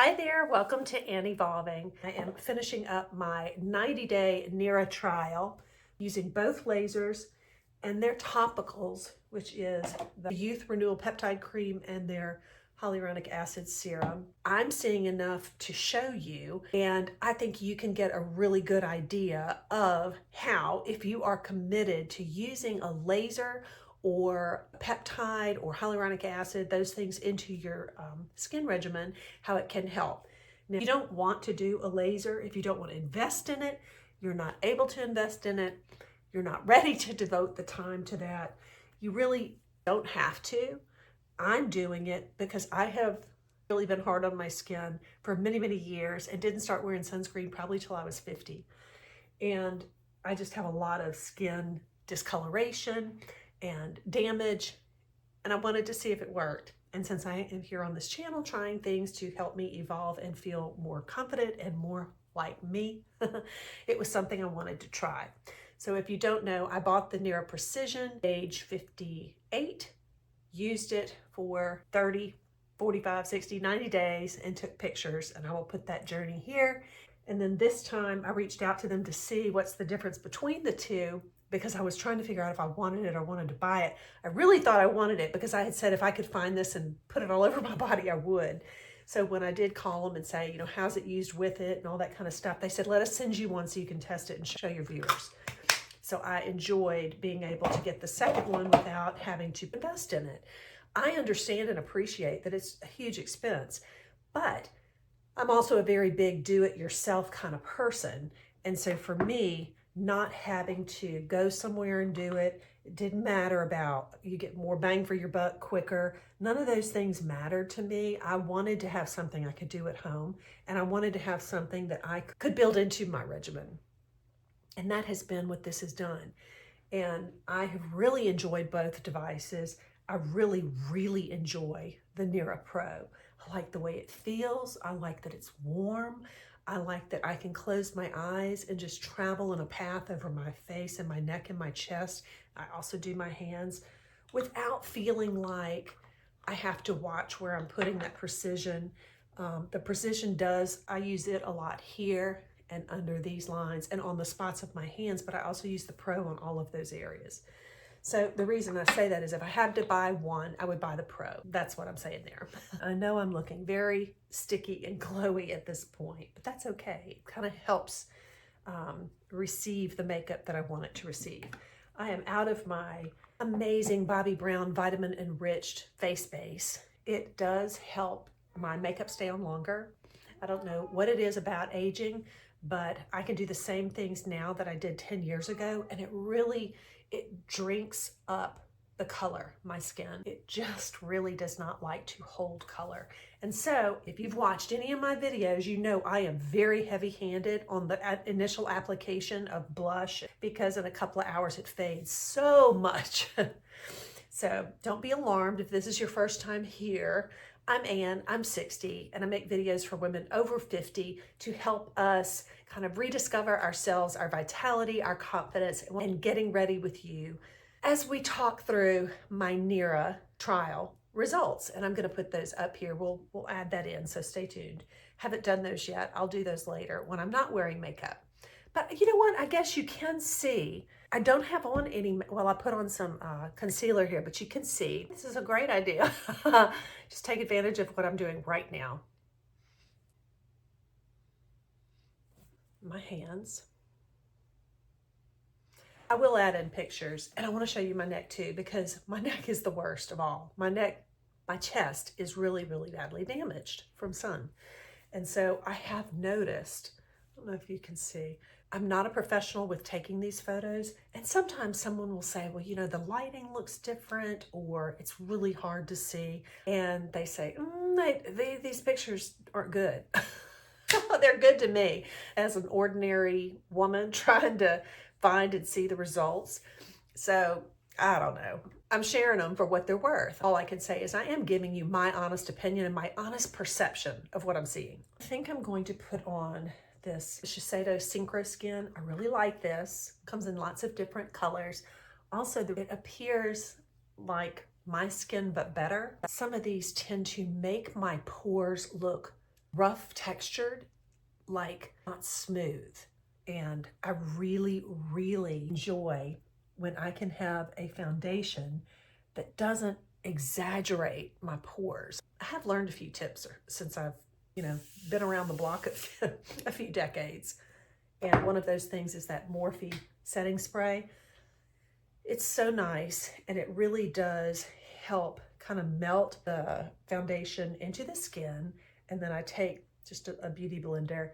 Hi there, welcome to AnnEvolving. I am finishing up my 90-day NIRA trial using both lasers and their topicals, which is the Youth Renewal Peptide Cream and their hyaluronic acid serum. I'm seeing enough to show you, and I think you can get a really good idea of how, if you are committed to using a laser or peptide or hyaluronic acid, those things into your skin regimen, how it can help. Now, if you don't want to do a laser, if you don't want to invest in it, you're not able to invest in it, you're not ready to devote the time to that, you really don't have to. I'm doing it because I have really been hard on my skin for many, many years and didn't start wearing sunscreen probably till I was 50. And I just have a lot of skin discoloration and damage, and I wanted to see if it worked. And since I am here on this channel trying things to help me evolve and feel more confident and more like me, it was something I wanted to try. So if you don't know, I bought the NIRA Precision age 58, used it for 30, 45, 60, 90 days and took pictures, and I will put that journey here. And then this time I reached out to them to see what's the difference between the two, because I was trying to figure out if I wanted it or wanted to buy it. I really thought I wanted it because I had said if I could find this and put it all over my body, I would. So when I did call them and say, how's it used with it and all that kind of stuff, they said, let us send you one so you can test it and show your viewers. So I enjoyed being able to get the second one without having to invest in it. I understand and appreciate that it's a huge expense, but I'm also a very big do-it-yourself kind of person. And so for me, not having to go somewhere and do it, it didn't matter about you get more bang for your buck quicker. None of those things mattered to me. I wanted to have something I could do at home, and I wanted to have something that I could build into my regimen. And that has been what this has done. And I have really enjoyed both devices. I really, really enjoy the NIRA Pro. I like the way it feels. I like that it's warm. I like that I can close my eyes and just travel in a path over my face and my neck and my chest. I also do my hands without feeling like I have to watch where I'm putting that precision. The precision I use it a lot here and under these lines and on the spots of my hands, but I also use the Pro on all of those areas. So the reason I say that is if I had to buy one, I would buy the Pro. That's what I'm saying there. I know I'm looking very sticky and glowy at this point, but that's okay. It kind of helps receive the makeup that I want it to receive. I am out of my amazing Bobbi Brown vitamin enriched face base. It does help my makeup stay on longer. I don't know what it is about aging, but I can do the same things now that I did 10 years ago, and it drinks up the color, my skin. It just really does not like to hold color. And so if you've watched any of my videos, you know I am very heavy-handed on the initial application of blush because in a couple of hours it fades so much. So don't be alarmed if this is your first time here. I'm Ann, I'm 60, and I make videos for women over 50 to help us kind of rediscover ourselves, our vitality, our confidence, and getting ready with you as we talk through my NIRA trial results. And I'm going to put those up here. We'll add that in, so stay tuned. Haven't done those yet. I'll do those later when I'm not wearing makeup. But you know what? I guess you can see. I don't have on any, well, I put on some concealer here, but you can see. This is a great idea. Just take advantage of what I'm doing right now. My hands. I will add in pictures, and I want to show you my neck too, because my neck is the worst of all. My chest is really, really badly damaged from sun. And so I have noticed, I don't know if you can see, I'm not a professional with taking these photos, and sometimes someone will say, well, the lighting looks different, or it's really hard to see, and they say, these pictures aren't good. They're good to me as an ordinary woman trying to find and see the results. So I don't know. I'm sharing them for what they're worth. All I can say is I am giving you my honest opinion and my honest perception of what I'm seeing. I think I'm going to put on this Shiseido Synchro Skin. I really like this. It comes in lots of different colors. Also, it appears like my skin, but better. Some of these tend to make my pores look rough textured, like not smooth. And I really, really enjoy when I can have a foundation that doesn't exaggerate my pores. I have learned a few tips since I've, been around the block a few decades. And one of those things is that Morphe setting spray. It's so nice, and it really does help kind of melt the foundation into the skin. And then I take just a beauty blender,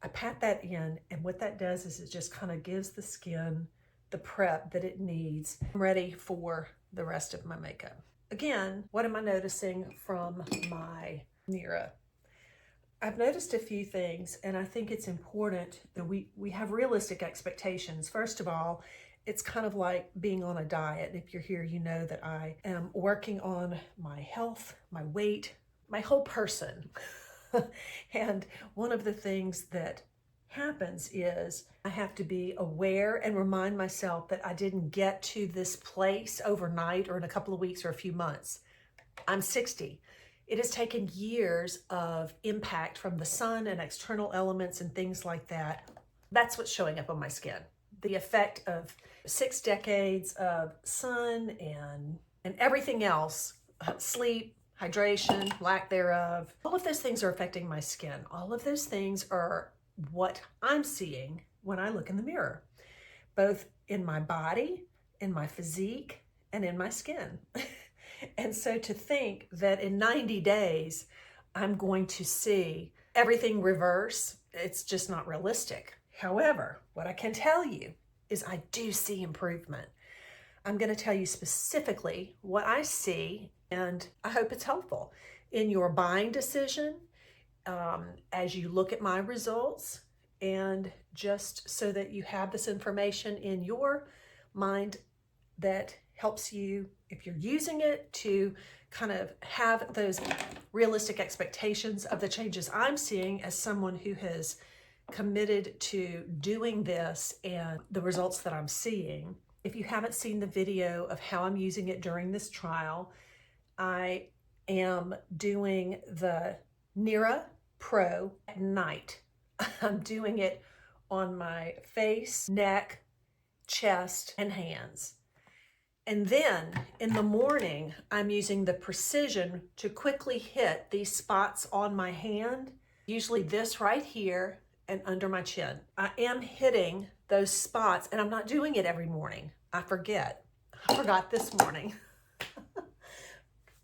I pat that in, and what that does is it just kind of gives the skin the prep that it needs. I'm ready for the rest of my makeup. Again, what am I noticing from my NIRA? I've noticed a few things, and I think it's important that we have realistic expectations. First of all, it's kind of like being on a diet. If you're here, you know that I am working on my health, my weight, my whole person. And one of the things that happens is I have to be aware and remind myself that I didn't get to this place overnight or in a couple of weeks or a few months. I'm 60. It has taken years of impact from the sun and external elements and things like that. That's what's showing up on my skin. The effect of 6 decades of sun and everything else, sleep, hydration, lack thereof. All of those things are affecting my skin. All of those things are what I'm seeing when I look in the mirror, both in my body, in my physique, and in my skin. And so to think that in 90 days, I'm going to see everything reverse, it's just not realistic. However, what I can tell you is I do see improvement. I'm going to tell you specifically what I see, and I hope it's helpful in your buying decision as you look at my results, and just so that you have this information in your mind that helps you, if you're using it, to kind of have those realistic expectations of the changes I'm seeing as someone who has committed to doing this and the results that I'm seeing. If you haven't seen the video of how I'm using it during this trial, I am doing the NIRA Pro at night. I'm doing it on my face, neck, chest, and hands. And then in the morning, I'm using the precision to quickly hit these spots on my hand, usually this right here and under my chin. I am hitting those spots, and I'm not doing it every morning. I forget. I forgot this morning.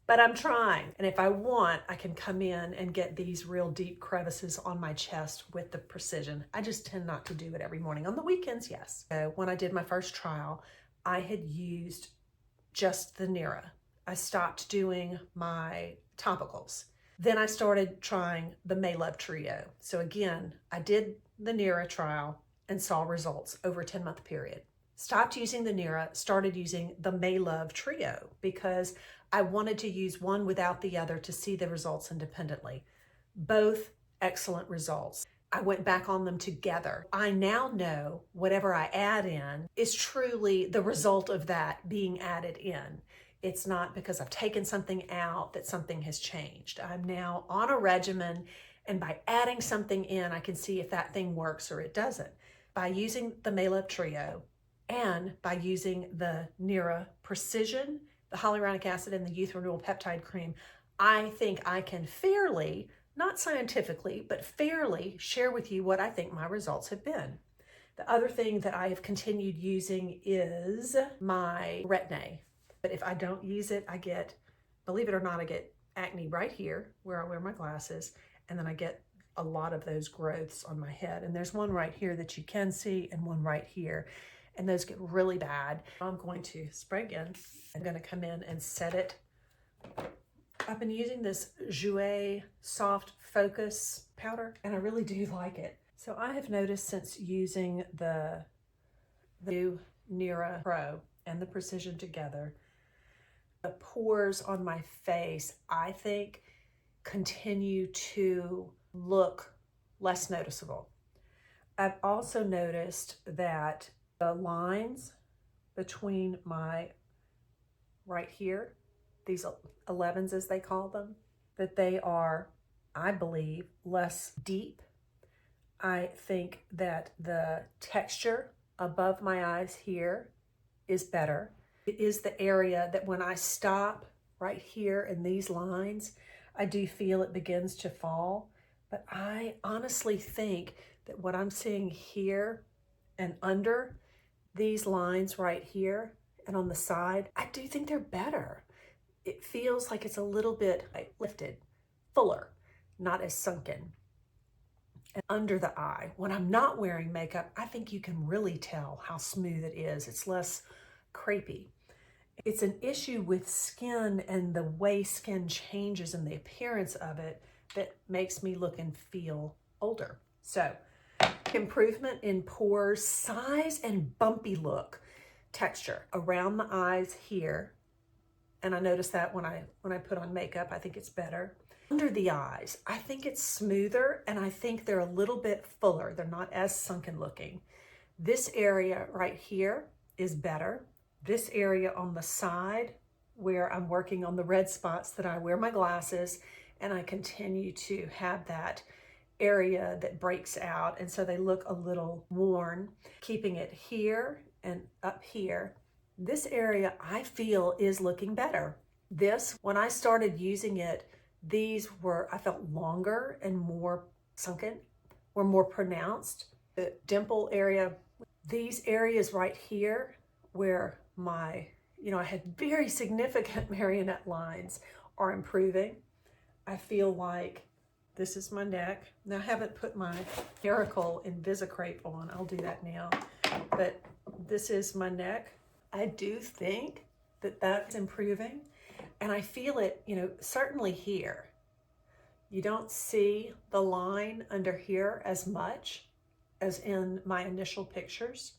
But I'm trying. And if I want, I can come in and get these real deep crevices on my chest with the precision. I just tend not to do it every morning. On the weekends, yes. So when I did my first trial, I had used just the NIRA. I stopped doing my topicals. Then I started trying the Love Trio. So again, I did the NIRA trial and saw results over a 10-month period. Stopped using the NIRA, started using the Love Trio because I wanted to use one without the other to see the results independently. Both excellent results. I went back on them together. I now know whatever I add in is truly the result of that being added in. It's not because I've taken something out that something has changed. I'm now on a regimen, and by adding something in, I can see if that thing works or it doesn't. By using the Love Trio and by using the NIRA Precision, the hyaluronic acid, and the Youth Renewal Peptide Cream, I think I can fairly, not scientifically, but fairly share with you what I think my results have been. The other thing that I have continued using is my Retin-A. But if I don't use it, I get, believe it or not, I get acne right here where I wear my glasses, and then I get a lot of those growths on my head. And there's one right here that you can see and one right here. And those get really bad. I'm going to spray again. I'm going to come in and set it. I've been using this Jouer Soft Focus powder, and I really do like it. So I have noticed since using the new NIRA Pro and the Precision together, the pores on my face, I think, continue to look less noticeable. I've also noticed that the lines between my right here, these 11s as they call them, that they are I believe, less deep. I think that the texture above my eyes here is better. It is the area that when I stop right here in these lines, I do feel it begins to fall. But I honestly think that what I'm seeing here and under these lines right here and on the side, I do think they're better. It feels like it's a little bit lifted, fuller, not as sunken. And under the eye, when I'm not wearing makeup, I think you can really tell how smooth it is. It's less crepey. It's an issue with skin and the way skin changes and the appearance of it that makes me look and feel older. So, improvement in pores, size, and bumpy look, texture around the eyes here. And I notice that when I put on makeup, I think it's better. Under the eyes, I think it's smoother, and I think they're a little bit fuller. They're not as sunken looking. This area right here is better. This area on the side where I'm working on the red spots that I wear my glasses, and I continue to have that area that breaks out, and so they look a little worn. Keeping it here and up here, this area I feel is looking better. This, when I started using it, these were, I felt longer and more sunken, were more pronounced. The dimple area, these areas right here where my, I had very significant marionette lines are improving. I feel like this is my neck. Now I haven't put my Miracle Invisicrape on. I'll do that now. But this is my neck. I do think that that's improving. And I feel it, certainly here. You don't see the line under here as much as in my initial pictures.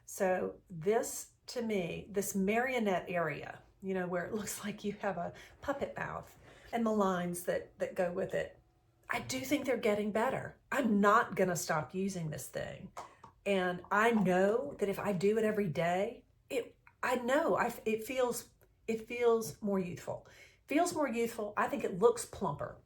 So this, to me, this marionette area, where it looks like you have a puppet mouth and the lines that go with it, I do think they're getting better. I'm not gonna stop using this thing. And I know that if I do it every day, it feels more youthful. Feels more youthful. I think it looks plumper,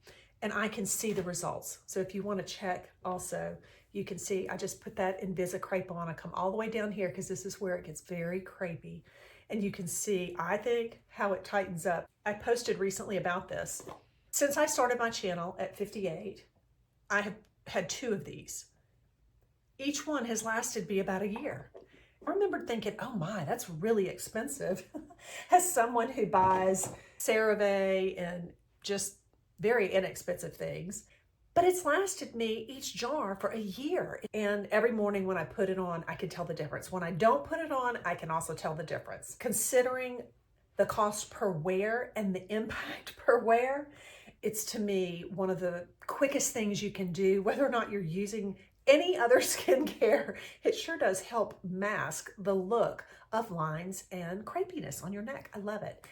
and I can see the results. So if you want to check also, you can see I just put that Invisicrape on. I come all the way down here because this is where it gets very crepey. And you can see, I think, how it tightens up. I posted recently about this. Since I started my channel at 58, I have had 2 of these. Each one has lasted me about a year. I remember thinking, oh my, that's really expensive. As someone who buys CeraVe and just very inexpensive things. But it's lasted me each jar for a year. And every morning when I put it on, I can tell the difference. When I don't put it on, I can also tell the difference. Considering the cost per wear and the impact per wear, it's to me one of the quickest things you can do, whether or not you're using any other skincare. It sure does help mask the look of lines and crepiness on your neck. I love it.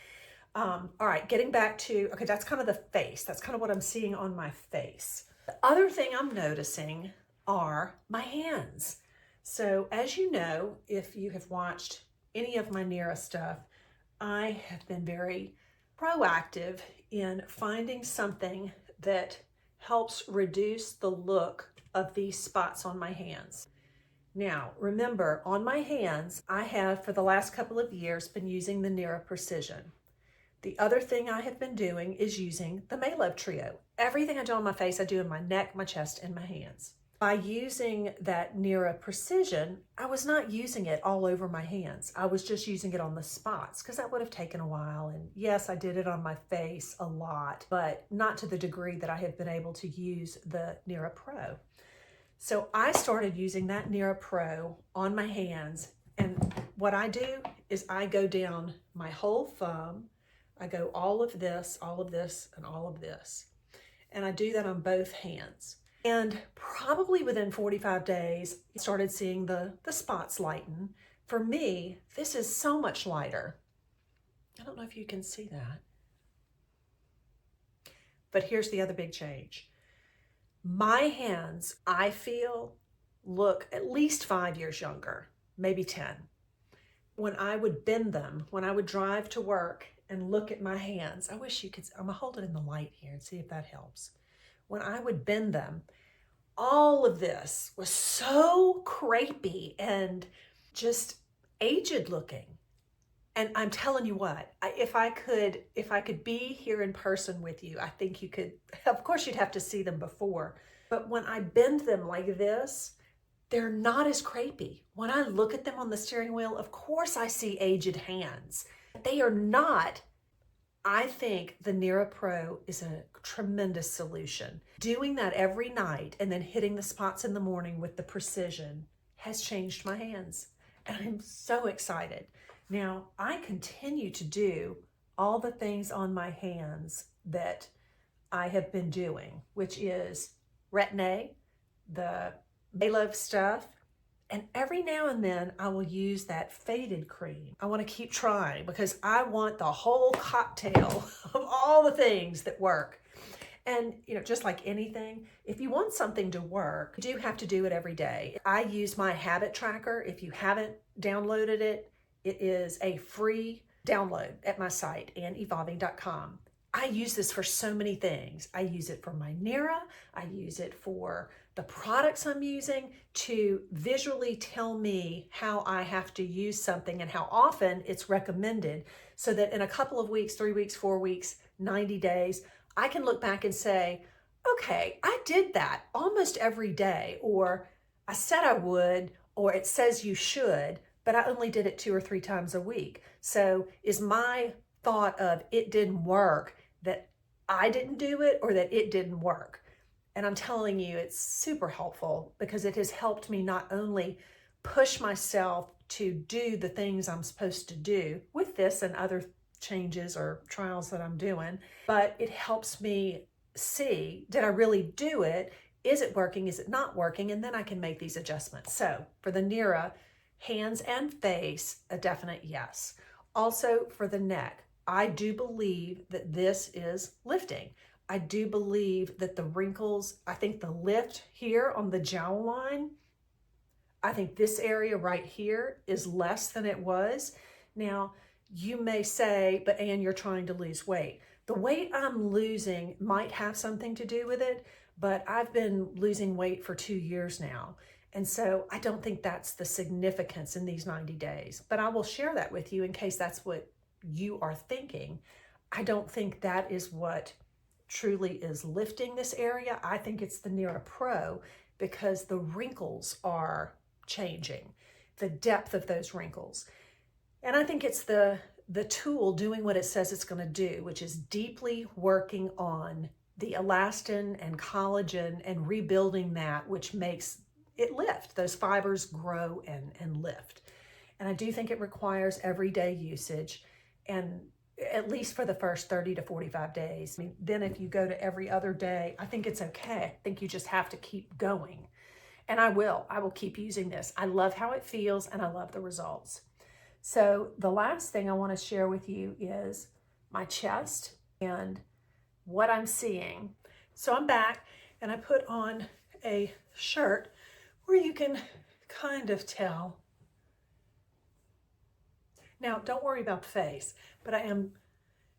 All right, getting back to, okay, that's kind of the face. That's kind of what I'm seeing on my face. The other thing I'm noticing are my hands. So as you know, if you have watched any of my NIRA stuff, I have been very proactive in finding something that helps reduce the look of these spots on my hands. Now, remember, on my hands, I have for the last couple of years been using the NIRA Precision. The other thing I have been doing is using the Maylove Trio. Everything I do on my face, I do in my neck, my chest, and my hands. By using that NIRA Precision, I was not using it all over my hands. I was just using it on the spots because that would have taken a while. And yes, I did it on my face a lot, but not to the degree that I have been able to use the NIRA Pro. So I started using that NIRA Pro on my hands. And what I do is I go down my whole thumb. I go all of this, and all of this. And I do that on both hands. And probably within 45 days, I started seeing the spots lighten. For me, this is so much lighter. I don't know if you can see that. But here's the other big change. My hands, I feel, look at least 5 years younger, maybe 10. When I would bend them, when I would drive to work and look at my hands, I wish you could, I'm gonna hold it in the light here and see if that helps. when I would bend them, all of this was so crepey and just aged looking. And I'm telling you what, if I could be here in person with you, I think you could. Of course, you'd have to see them before, but when I bend them like this, they're not as crepey. When I look at them on the steering wheel, of course I see aged hands. They are not. I think the NIRA Pro is a tremendous solution. Doing that every night and then hitting the spots in the morning with the precision has changed my hands. And I'm so excited. Now, I continue to do all the things on my hands that I have been doing, which is retin-A, the Love stuff, and every now and then I will use that faded cream. I want to keep trying because I want the whole cocktail of all the things that work. And just like anything, if you want something to work, you do have to do it every day. I use my habit tracker. If you haven't downloaded it, it is a free download at my site, AnnEvolving.com. I use this for so many things. I use it for my NIRA. I use it for the products I'm using to visually tell me how I have to use something and how often it's recommended, so that in a couple of weeks, 3 weeks, 4 weeks, 90 days, I can look back and say, okay, I did that almost every day, or I said I would, or it says you should, but I only did it 2 or 3 times a week. So is my thought of it didn't work that I didn't do it, or that it didn't work? And I'm telling you, it's super helpful because it has helped me not only push myself to do the things I'm supposed to do with this and other changes or trials that I'm doing, but it helps me see, did I really do it? Is it working? Is it not working? And then I can make these adjustments. So for the NIRA, hands and face, a definite yes. Also for the neck, I do believe that this is lifting. I do believe that the wrinkles, I think the lift here on the jawline, I think this area right here is less than it was. Now, you may say, but Ann, you're trying to lose weight. The weight I'm losing might have something to do with it, but I've been losing weight for 2 years now. And so I don't think that's the significance in these 90 days, but I will share that with you in case that's what you are thinking. I don't think that is what truly is lifting this area. I think it's the NIRA Pro because the wrinkles are changing, the depth of those wrinkles. And I think it's the tool doing what it says it's going to do, which is deeply working on the elastin and collagen and rebuilding that, which makes it lift. Those fibers grow and lift. And I do think it requires everyday usage, and at least for the first 30 to 45 days. I mean, then if you go to every other day, I think it's okay. I think you just have to keep going. And I will keep using this. I love how it feels and I love the results. So the last thing I want to share with you is my chest and what I'm seeing. So I'm back and I put on a shirt where you can kind of tell. Now, don't worry about the face, but I am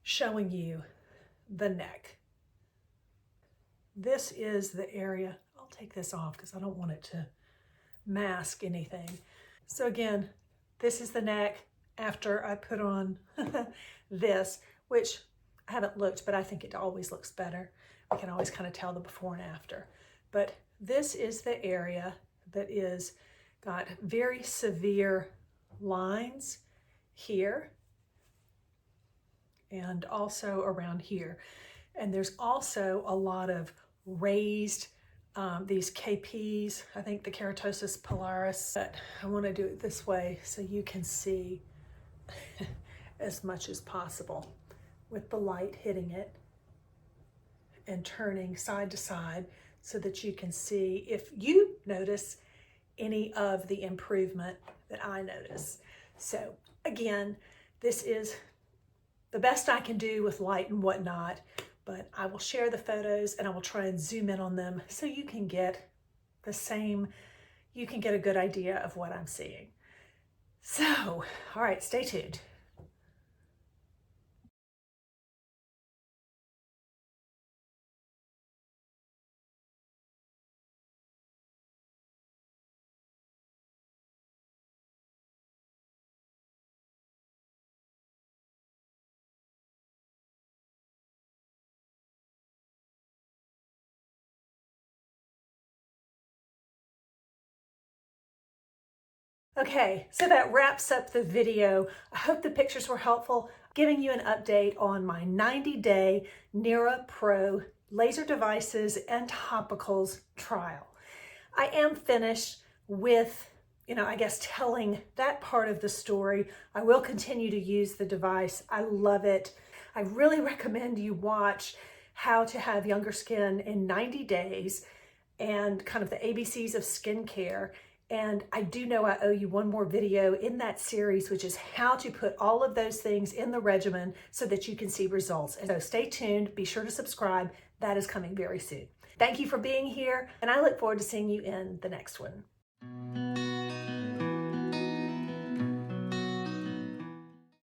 showing you the neck. This is the area. I'll take this off because I don't want it to mask anything. So again, this is the neck after I put on this, which I haven't looked, but I think it always looks better. I can always kind of tell the before and after. But this is the area that is got very severe lines here and also around here. And there's also a lot of raised these KPs, I think the keratosis pilaris, but I want to do it this way so you can see as much as possible with the light hitting it and turning side to side so that you can see if you notice any of the improvement that I notice. So again, this is the best I can do with light and whatnot, but I will share the photos and I will try and zoom in on them so you can get the same, you can get a good idea of what I'm seeing. So, all right, stay tuned. Okay, so that wraps up the video. I hope the pictures were helpful, giving you an update on my 90-day NIRA Pro laser devices and topicals trial. I am finished with, I guess telling that part of the story. I will continue to use the device. I love it. I really recommend you watch How to Have Younger Skin in 90 Days and kind of the ABCs of skincare. And I do know I owe you one more video in that series, which is how to put all of those things in the regimen so that you can see results. And so stay tuned, be sure to subscribe. That is coming very soon. Thank you for being here, and I look forward to seeing you in the next one.